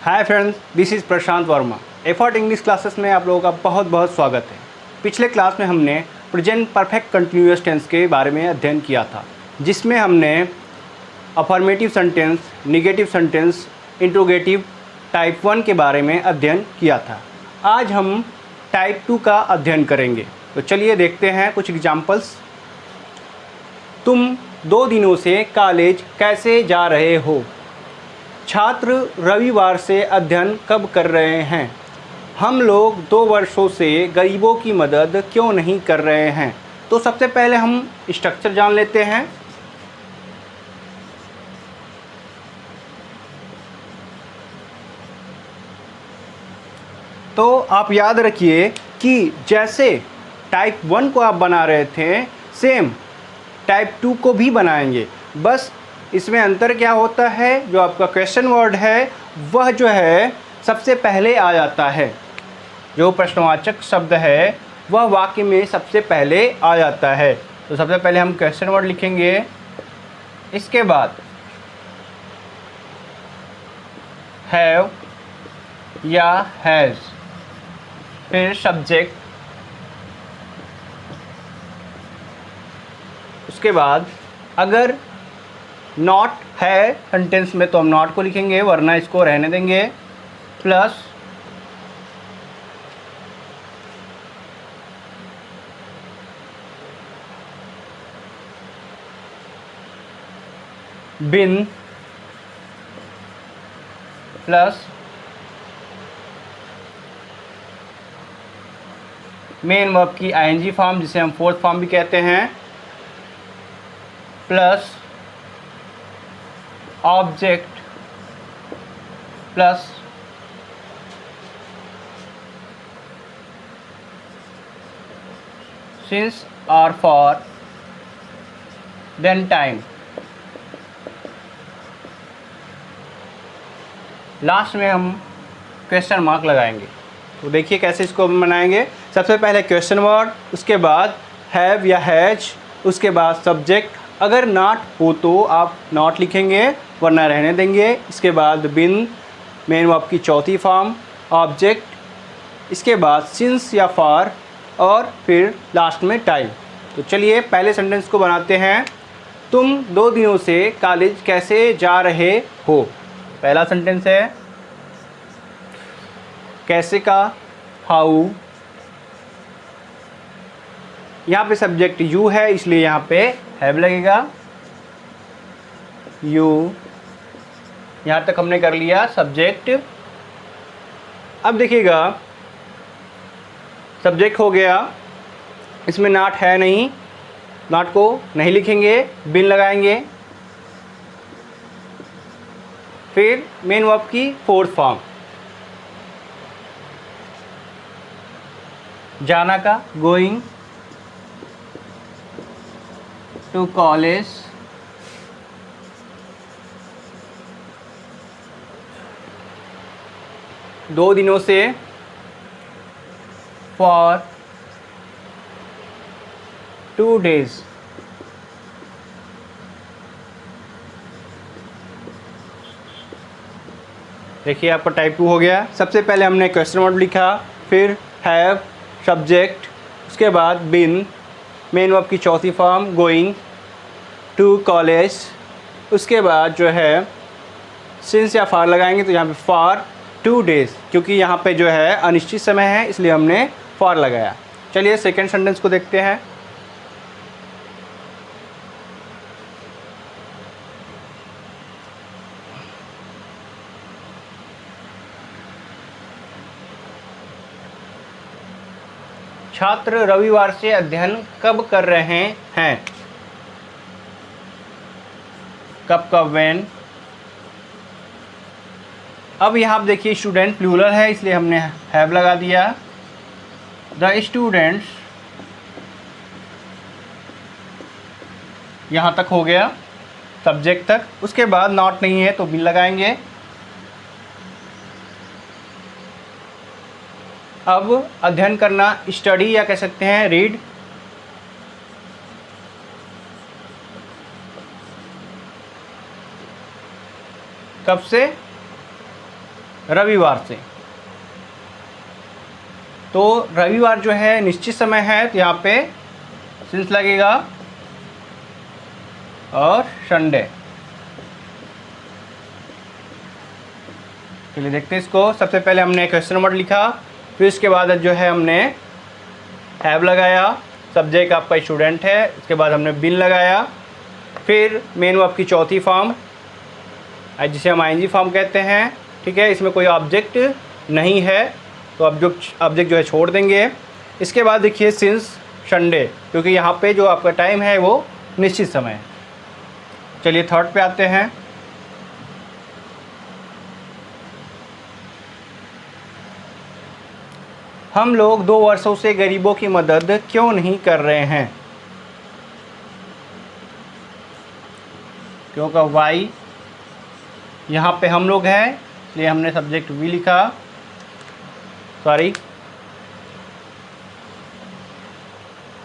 Hi friends, this is Prashant Verma. Effort English classes में आप लोगों का बहुत बहुत स्वागत है। पिछले क्लास में हमने प्रेजेंट परफेक्ट कंटिन्यूअस टेंस के बारे में अध्ययन किया था, जिसमें हमने affirmative sentence, negative sentence, interrogative type 1 के बारे में अध्ययन किया था। आज हम टाइप 2 का अध्ययन करेंगे। तो चलिए देखते हैं कुछ एग्जाम्पल्स। तुम 2 दिनों से कॉलेज कैसे जा रहे हो? छात्र रविवार से अध्ययन कब कर रहे हैं? हम लोग 2 वर्षों से गरीबों की मदद क्यों नहीं कर रहे हैं? तो सबसे पहले हम स्ट्रक्चर जान लेते हैं। तो आप याद रखिए कि जैसे टाइप 1 को आप बना रहे थे, सेम टाइप 2 को भी बनाएंगे। बस इसमें अंतर क्या होता है, जो आपका क्वेश्चन वर्ड है वह जो है सबसे पहले आ जाता है। जो प्रश्नवाचक शब्द है वह वाक्य में सबसे पहले आ जाता है। तो सबसे पहले हम क्वेश्चन वर्ड लिखेंगे, इसके बाद हैव या हैज़, फिर सब्जेक्ट, उसके बाद अगर नॉट है सेंटेंस में तो हम नॉट को लिखेंगे, वरना इसको रहने देंगे, प्लस बिन, प्लस मेन वर्ब की आईएनजी फॉर्म, जिसे हम फोर्थ फॉर्म भी कहते हैं, प्लस ऑब्जेक्ट, प्लस सिंस और फॉर, देन टाइम। लास्ट में हम क्वेश्चन मार्क लगाएंगे। तो देखिए कैसे इसको हम बनाएंगे। सबसे पहले क्वेश्चन वर्ड, उसके बाद हैव या हैज, उसके बाद सब्जेक्ट। अगर नॉट हो तो आप नॉट लिखेंगे, वरना रहने देंगे। इसके बाद बिन, मेन वर्ब की चौथी फॉर्म, ऑब्जेक्ट, इसके बाद सिंस या फॉर, और फिर लास्ट में टाइम। तो चलिए पहले सेंटेंस को बनाते हैं। तुम 2 दिनों से कॉलेज कैसे जा रहे हो? पहला सेंटेंस है कैसे का, हाउ। यहाँ पे सब्जेक्ट यू है, इसलिए यहाँ पे हैव लगेगा, यू। यहाँ तक हमने कर लिया सब्जेक्ट। अब देखिएगा सब्जेक्ट हो गया, इसमें नॉट है नहीं, नॉट को नहीं लिखेंगे, बिन लगाएंगे। फिर मेन वर्ब की फोर्थ फॉर्म, जाना का गोइंग टू कॉलेज, दो दिनों से, फॉर 2 days। देखिए आपका टाइप 2 हो गया। सबसे पहले हमने क्वेश्चन वर्ड लिखा, फिर हैव, सब्जेक्ट, उसके बाद बिन, मेन वर्ब की चौथी फॉर्म गोइंग टू कॉलेज, उसके बाद जो है सिंस या फॉर लगाएंगे। तो यहाँ पे फॉर 2 days, क्योंकि यहाँ पे जो है अनिश्चित समय है, इसलिए हमने फॉर लगाया। चलिए सेकंड सेंटेंस को देखते हैं। छात्र रविवार से अध्ययन कब कर रहे हैं? कब का, व्हेन। अब यहाँ आप देखिए स्टूडेंट प्लूरल है, इसलिए हमने हैव लगा दिया। द स्टूडेंट्स, यहाँ तक हो गया सब्जेक्ट तक। उसके बाद नॉट नहीं है तो बिन लगाएंगे। अब अध्ययन करना, स्टडी या कह सकते हैं रीड। कब से? रविवार से। तो रविवार जो है निश्चित समय है, तो यहाँ पे सिंस लगेगा और संडे। चलिए देखते हैं इसको। सबसे पहले हमने क्वेश्चन वर्ड लिखा, फिर उसके बाद जो है हमने हैव लगाया, सब्जेक्ट आपका स्टूडेंट है, इसके बाद हमने बिन लगाया, फिर मेन वर्ब की चौथी फॉर्म जिसे हम आईएनजी फॉर्म कहते हैं, ठीक है। इसमें कोई ऑब्जेक्ट नहीं है तो ऑब्जेक्ट जो है छोड़ देंगे। इसके बाद देखिए सिंस संडे, क्योंकि यहाँ पे जो आपका टाइम है वो निश्चित समय है। चलिए थर्ड पे आते हैं। हम लोग 2 वर्षों से गरीबों की मदद क्यों नहीं कर रहे हैं? क्योंकि वाई यहाँ पे हम लोग हैं, इसलिए हमने सब्जेक्ट वी लिखा, सॉरी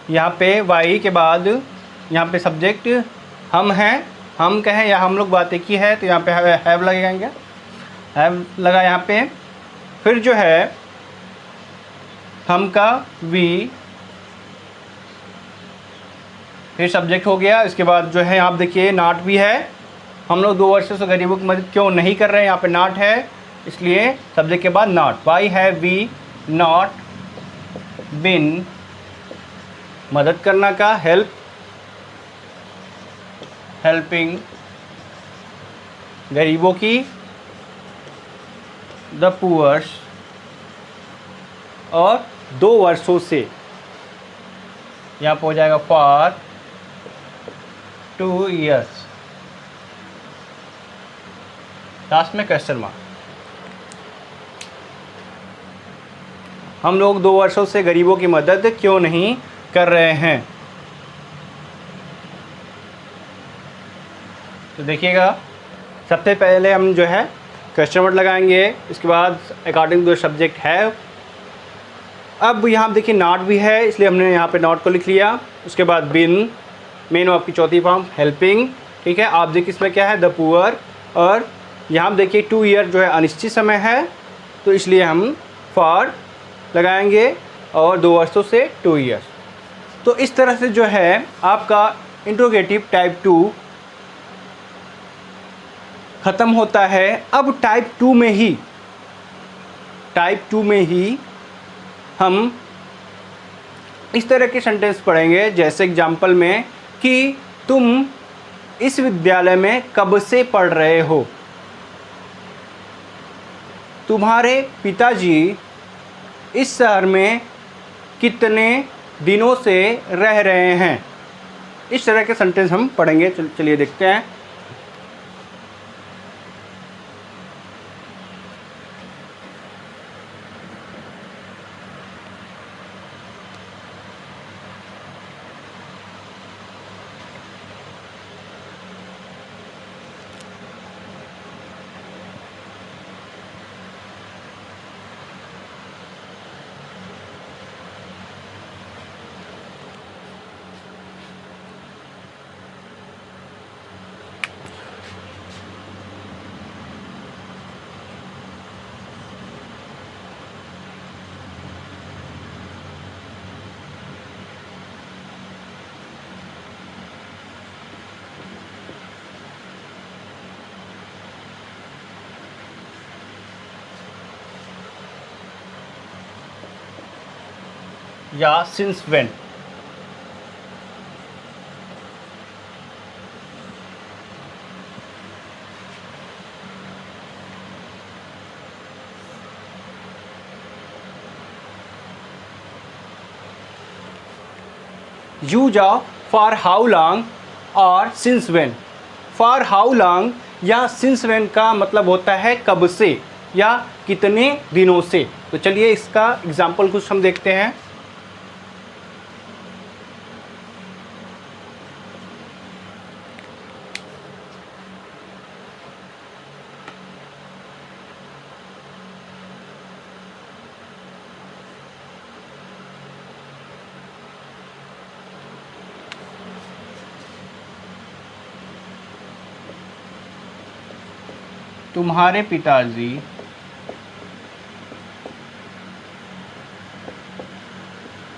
यहाँ पे वाई के बाद यहाँ पे सब्जेक्ट हम हैं, हम कहें या हम लोग बात एक ही है, तो यहाँ पे हैव लगेगा, हैव लगा यहाँ पे। फिर जो है हम का वी, फिर सब्जेक्ट हो गया। इसके बाद जो है आप देखिए नॉट भी है, हम लोग 2 वर्षों से गरीबों की मदद क्यों नहीं कर रहे हैं, यहाँ पे नॉट है, इसलिए सब्जेक्ट के बाद not. Why have we not been, मदद करना का हेल्प, हेल्पिंग गरीबों की, द पुअर्स, और 2 वर्षों से यहाँ पर हो जाएगा फॉर 2 years। लास्ट में क्वेश्चन मार्क। हम लोग 2 वर्षों से गरीबों की मदद क्यों नहीं कर रहे हैं? तो देखिएगा, सबसे पहले हम जो है क्वेश्चन वर्ड लगाएंगे, इसके बाद अकॉर्डिंग टू सब्जेक्ट है। अब यहाँ देखिए नॉट भी है, इसलिए हमने यहाँ पे नॉट को लिख लिया। उसके बाद बिन, मेन वर्ब की चौथी फॉर्म हेल्पिंग, ठीक है। ऑब्जेक्ट इसमें क्या है, द पुअर, और यहाँ देखिए 2 year जो है अनिश्चित समय है, तो इसलिए हम फॉर लगाएंगे, और 2 वर्षों से 2 years। तो इस तरह से जो है आपका इंट्रोगेटिव टाइप 2 ख़त्म होता है। अब टाइप 2 में ही हम इस तरह के सेंटेंस पढ़ेंगे, जैसे एग्जाम्पल में कि तुम इस विद्यालय में कब से पढ़ रहे हो, तुम्हारे पिताजी इस शहर में कितने दिनों से रह रहे हैं। इस तरह के सेंटेंस हम पढ़ेंगे। चलिए देखते हैं। या since when. Use of for how long और since when. For how long या सिंस व्हेन का मतलब होता है कब से या कितने दिनों से। तो चलिए इसका एग्जाम्पल कुछ हम देखते हैं। तुम्हारे पिताजी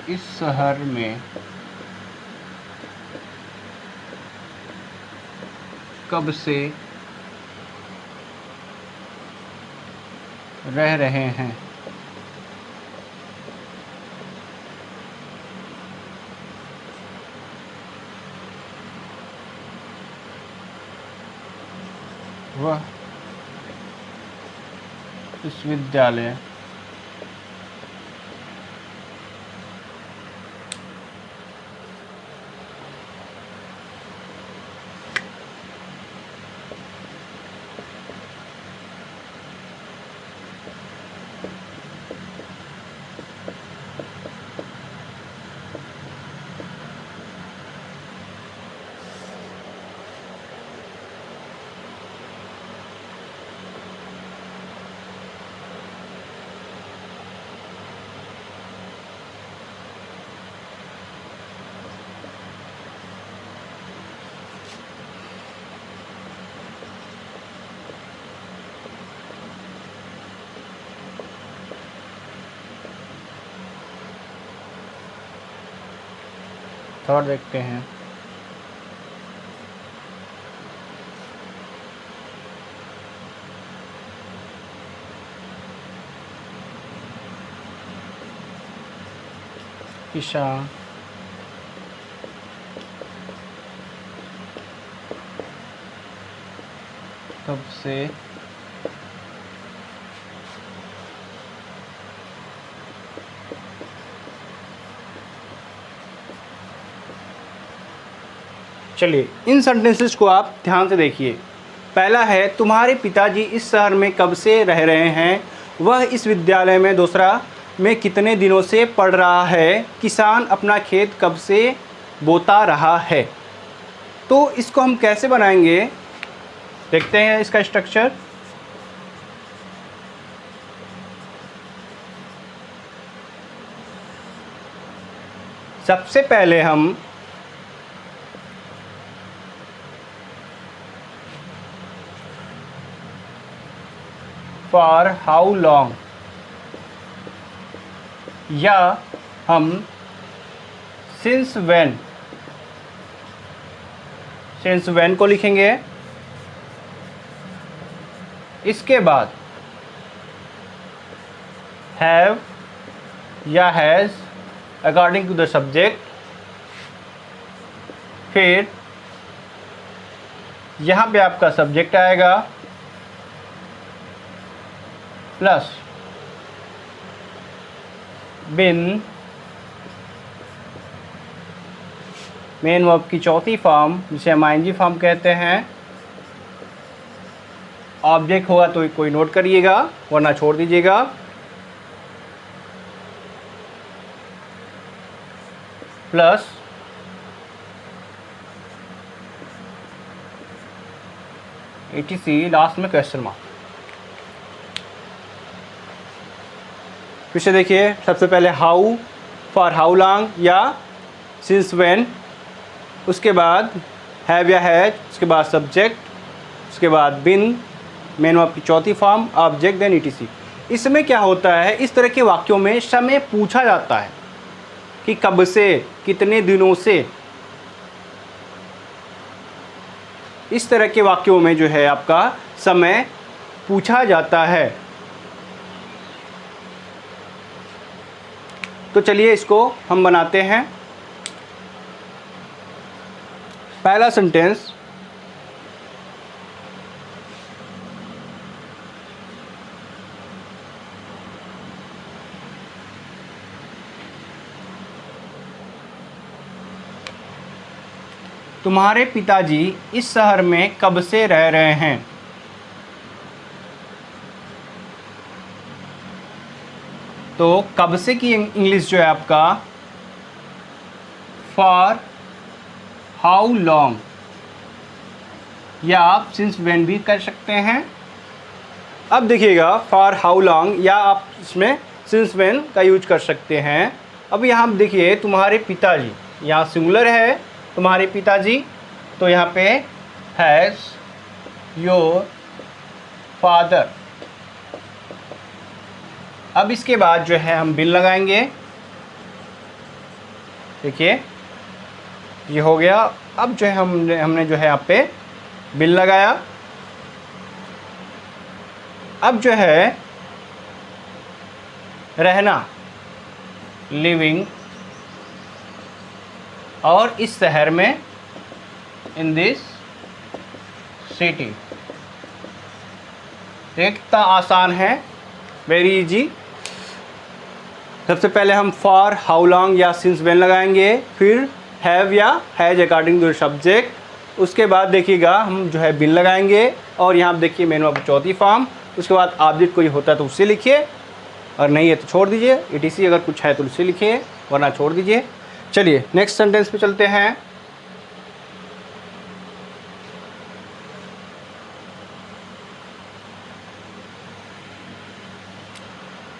इस शहर में कब से रह रहे हैं। वह विश्वविद्यालय थर्ड देखते हैं। किसान कब से चलिए इन सेंटेंसेस को आप ध्यान से देखिए। पहला है तुम्हारे पिताजी इस शहर में कब से रह रहे हैं, वह इस विद्यालय में, दूसरा में कितने दिनों से पढ़ रहा है, किसान अपना खेत कब से बोता रहा है। तो इसको हम कैसे बनाएंगे देखते हैं इसका स्ट्रक्चर। सबसे पहले हम फॉर हाउ लॉन्ग या हम सिंस व्हेन को लिखेंगे। इसके बाद हैव या has according to the subject. फिर यहाँ पे आपका सब्जेक्ट आएगा प्लस बिन मेन वर्ब की चौथी फॉर्म जिसे हम आईएनजी फॉर्म कहते हैं। ऑब्जेक्ट होगा तो कोई नोट करिएगा वरना छोड़ दीजिएगा। प्लस etc लास्ट में क्वेश्चन मार्क। फिर से देखिए, सबसे पहले हाउ फॉर हाउ लॉन्ग या सिंस व्हेन, उसके बाद हैव या हैज, उसके बाद सब्जेक्ट, उसके बाद बिन मेन वर्ब की चौथी फॉर्म ऑब्जेक्ट देन etc। इसमें क्या होता है, इस तरह के वाक्यों में समय पूछा जाता है कि कब से, कितने दिनों से। इस तरह के वाक्यों में जो है आपका समय पूछा जाता है। तो चलिए इसको हम बनाते हैं। पहला सेंटेंस, तुम्हारे पिताजी इस शहर में कब से रह रहे हैं। तो कब से की इंग्लिश जो है आपका फॉर हाउ लॉन्ग, या आप सिंस व्हेन भी कर सकते हैं। अब देखिएगा, फॉर हाउ लॉन्ग या आप इसमें सिंस व्हेन का यूज कर सकते हैं। अब यहाँ देखिए, तुम्हारे पिताजी, यहाँ सिंगुलर है तुम्हारे पिताजी, तो यहाँ पे हैज़ योर फादर। अब इसके बाद जो है हम बिन लगाएंगे। देखिए ये हो गया। अब जो है हमने जो है यहाँ पे बिन लगाया। अब जो है रहना, लिविंग, और इस शहर में, इन दिस सिटी। कितना आसान है, वेरी इजी। सबसे पहले हम फॉर, हाउ लॉन्ग या सिंस व्हेन लगाएंगे, फिर हैव या has according to the subject. उसके बाद देखिएगा हम जो है बिन लगाएंगे, और यहाँ देखिए मेन वर्ब चौथी फॉर्म। उसके बाद ऑब्जेक्ट कोई होता है तो उससे लिखिए, और नहीं है तो छोड़ दीजिए। ETC अगर कुछ है तो उससे लिखिए, वरना छोड़ दीजिए। चलिए नेक्स्ट सेंटेंस पे चलते हैं।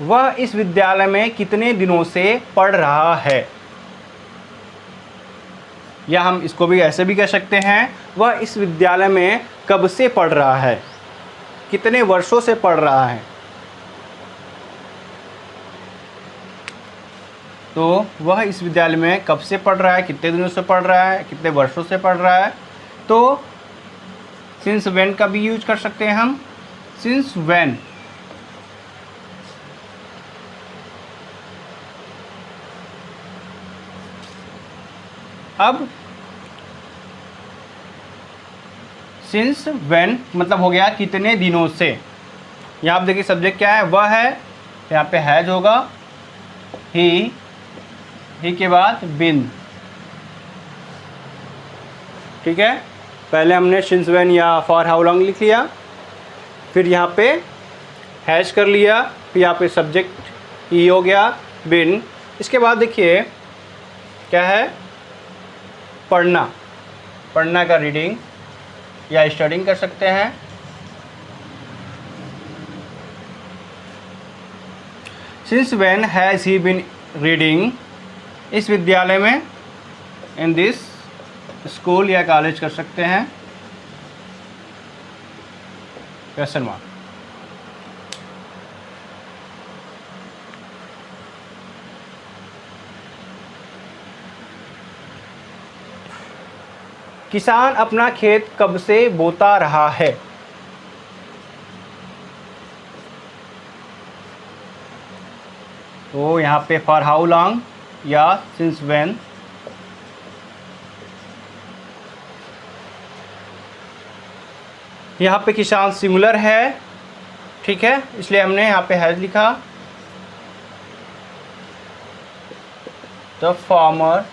वह इस विद्यालय में कितने दिनों से पढ़ रहा है, या हम इसको भी ऐसे भी कह सकते हैं, वह इस विद्यालय में कब से पढ़ रहा है, कितने वर्षों से पढ़ रहा है। तो वह इस विद्यालय में कब से पढ़ रहा है, कितने दिनों से पढ़ रहा है, कितने वर्षों से पढ़ रहा है। तो सिंस व्हेन का भी यूज कर सकते हैं हम, सिंस व्हेन। अब सिंस व्हेन मतलब हो गया कितने दिनों से। यहाँ आप देखिए सब्जेक्ट क्या है, वह है, यहाँ पे हैज होगा, ही के बाद बिन। ठीक है, पहले हमने सिंस व्हेन या फॉर हाउ लॉन्ग लिख लिया, फिर यहाँ पे हैज कर लिया, फिर यहाँ पे सब्जेक्ट ही हो गया, बिन। इसके बाद देखिए क्या है, पढ़ना, पढ़ना का रीडिंग या स्टडिंग कर सकते हैं। Since when has he been reading, इस विद्यालय में, इन दिस स्कूल या कॉलेज कर सकते हैं, क्वेश्चन मार्क। किसान अपना खेत कब से बोता रहा है। तो यहाँ पे फॉर हाउ लॉन्ग या सिंस व्हेन। यहाँ पे किसान सिंगुलर है, ठीक है, इसलिए हमने यहाँ पे हैज लिखा। द फार्मर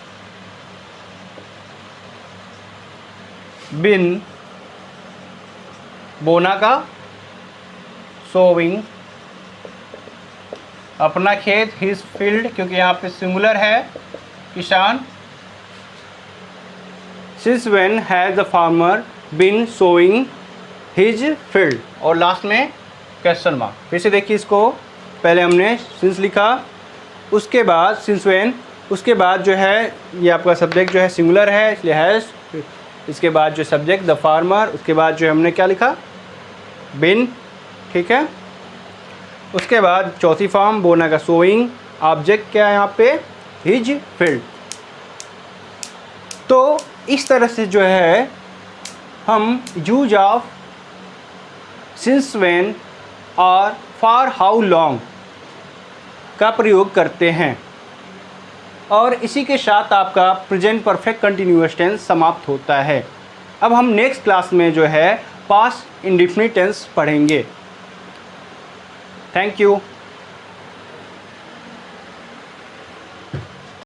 बिन, बोना का सोविंग, अपना खेत हिज फील्ड, क्योंकि यहाँ पे सिंगुलर है किसान। Since when has the farmer been sowing his field, और लास्ट में क्वेश्चन मार्क। फिर से देखिए इसको, पहले हमने सिंस लिखा, उसके बाद सिंस व्हेन, उसके बाद जो है ये आपका सब्जेक्ट जो है सिंगुलर है इसलिए हैज, इसके बाद जो सब्जेक्ट द फार्मर, उसके बाद जो हमने क्या लिखा, बिन, ठीक है। उसके बाद चौथी फॉर्म बोना का सोइंग, ऑब्जेक्ट क्या है यहाँ पे, हिज फील्ड। तो इस तरह से जो है हम यूज ऑफ सिंस व्हेन और फॉर हाउ लॉन्ग का प्रयोग करते हैं, और इसी के साथ आपका प्रेजेंट परफेक्ट कंटिन्यूअस टेंस समाप्त होता है। अब हम नेक्स्ट क्लास में जो है पास्ट इंडेफिनिट टेंस पढ़ेंगे। Thank you.